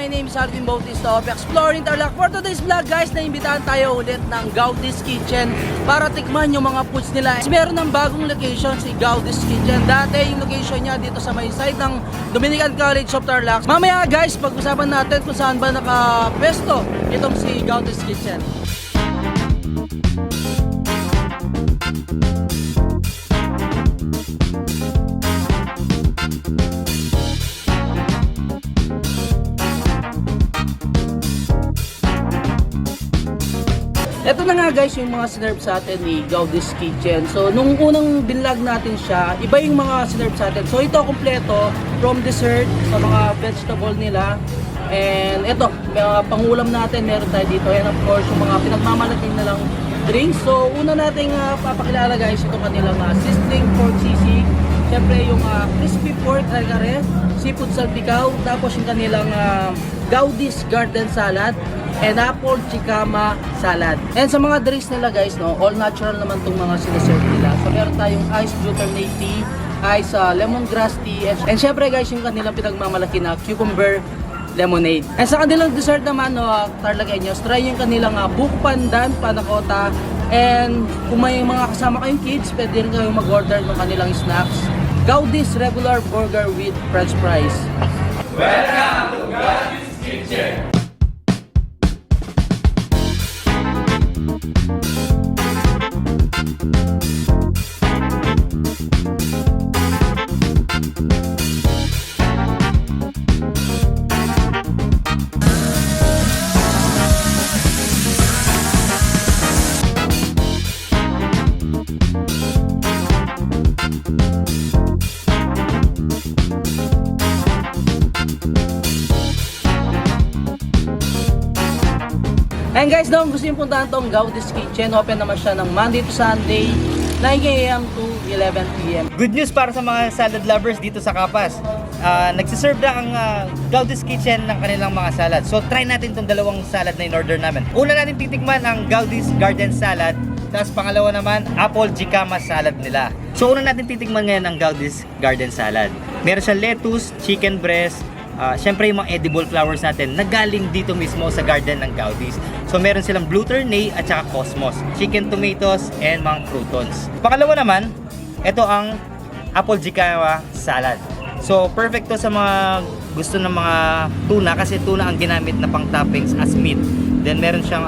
my name is Alvin Bautista of Exploring Tarlac. For today's vlog guys, naimbitahan tayo ulit ng Gaudis Kitchen para tikman yung mga foods nila. Meron ng bagong location si Gaudis Kitchen. Dati yung location niya dito sa may side ng Dominican College of Tarlac. Mamaya guys, pag-usapan natin kung saan ba naka-pwesto itong si Gaudis Kitchen. Ito na nga guys yung mga sinerve sa atin ni Gaudis Kitchen. So nung unang binlog natin siya, iba yung mga sinerve sa atin. So ito kompleto from dessert sa mga vegetable nila. And ito, mga pangulam natin meron tayo dito. And of course yung mga pinagmamalaking na lang drinks. So una nating papakilala guys ito kanilang sizzling pork sisig. Siyempre yung crispy pork kare-kare, seafood salpikaw, tapos yung kanilang Gaudis garden salad and apple chikama salad. And sa mga drinks nila guys, no, all natural naman tong mga sinaserve nila. So meron tayong ice glutamate tea, ice lemongrass tea, and syempre guys yung kanilang pinagmamalaki na cucumber lemonade. And sa kanilang dessert naman, no, Tarlagueños, try yung kanilang buko pandan, panakota, and kung may mga kasama kayong kids, pwede rin kayong mag-order ng kanilang snacks. Gaudis regular burger with french fries. Welcome to Gaudis Kitchen! And guys, daw gusto nyo puntahan tong Gaudis Kitchen. Open naman siya ng Monday to Sunday, 9 AM to 11 PM. Good news para sa mga salad lovers dito sa Kapas. Nagsiserve na ang Gaudis Kitchen ng kanilang mga salad. So try natin itong dalawang salad na in-order namin. Una natin titikman ang Gaudis Garden Salad. Tapos pangalawa naman, apple jicama salad nila. So una natin titikman ngayon ang Gaudis Garden Salad. Meron siyang lettuce, chicken breast, syempre yung mga edible flowers natin na galing dito mismo sa garden ng Gaudis. So meron silang blue ternay at saka cosmos, chicken tomatoes and mga croutons. Pangalawa naman, ito ang apple jicama salad. So perfect to sa mga gusto ng mga tuna kasi tuna ang ginamit na pang toppings as meat. Then meron siyang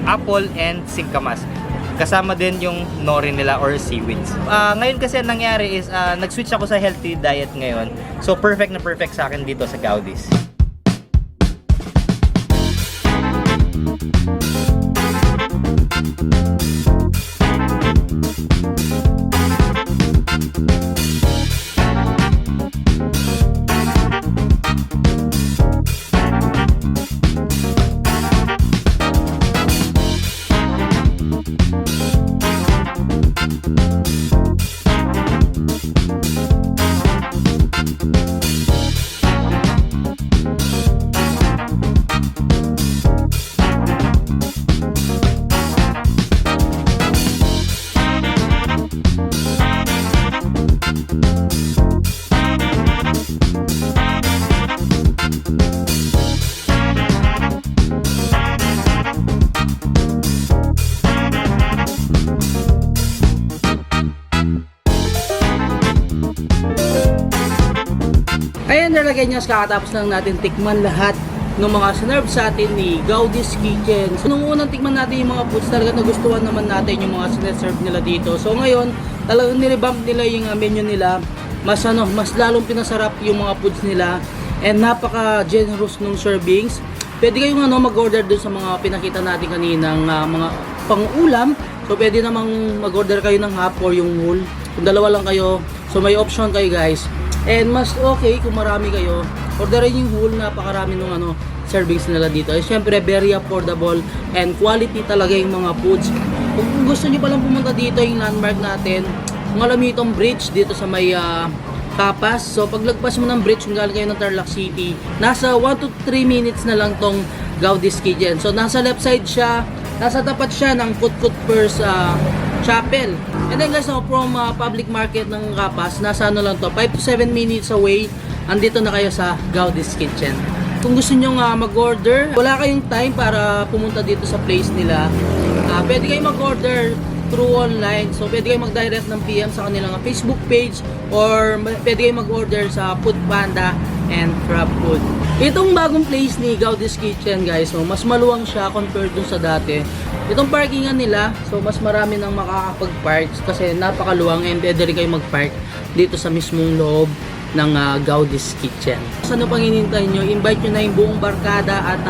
apple and singkamas. Kasama din yung nori nila or seaweeds. Ngayon kasi nangyari is nag-switch ako sa healthy diet ngayon. So perfect na perfect sa akin dito sa Gaudis. Ayan, Tarlagueños, kakatapos lang natin tikman lahat ng mga sinerve sa atin ni Gaudis Kitchen. So, nung unang tikman natin yung mga foods, talaga nagustuhan naman natin yung mga sineserve nila dito. So ngayon, talagang nirevamp nila yung menu nila. Mas lalong pinasarap yung mga foods nila. And napaka-generous ng servings. Pwede kayong mag-order dun sa mga pinakita natin kaninang mga pang-ulam. So pwede namang mag-order kayo ng half or yung whole. Kung dalawa lang kayo, so may option kayo guys. And mas okay kung marami kayo, orderin yung whole, napakarami ng servings nila dito. And syempre very affordable and quality talaga yung mga foods. Kung gusto niyo palang pumunta dito, yung landmark natin, yung Alamitong Bridge dito sa may Kapas. So paglagpas mo ng bridge kung galing kayo ng Tarlac City, nasa 1 to 3 minutes na lang tong Gaudis Kitchen. So nasa left side siya, nasa tapat siya ng Kutkut First Chapel. And then guys, from public market ng Kapas, nasa lang to, 5 to 7 minutes away, andito na kayo sa Gaudis Kitchen. kung gusto nyo nga mag-order, wala kayong time para pumunta dito sa place nila, pwede kayong mag-order through online. So pwede kayong mag-direct ng PM sa kanilang Facebook page or pwede kayong mag-order sa Foodpanda and GrabFood. Itong bagong place ni Gaudis Kitchen guys, so mas maluwang siya compared dun sa dati. Itong parkingan nila, so mas marami nang makakapag-park kasi napakaluwang and pwede rin kayong mag-park dito sa mismong loob ng Gaudis Kitchen. Ano pang hinihintay nyo? Invite nyo na yung buong barkada at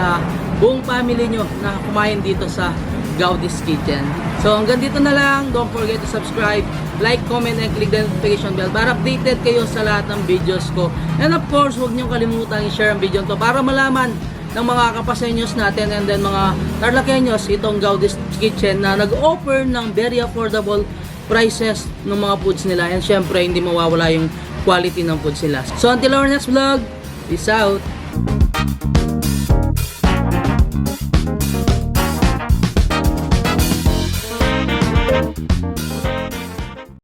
buong family nyo na kumain dito sa Gaudis Kitchen. So hanggang dito na lang. Don't forget to subscribe, like, comment, and click the notification bell para updated kayo sa lahat ng videos ko. And of course, huwag nyo kalimutan i-share ang video to para malaman ng mga kapasenyos natin and then mga Tarlakenyos itong Gaudis Kitchen na nag-offer ng very affordable prices ng mga foods nila. And syempre, hindi mawawala yung quality ng foods nila. So until our next vlog, peace out!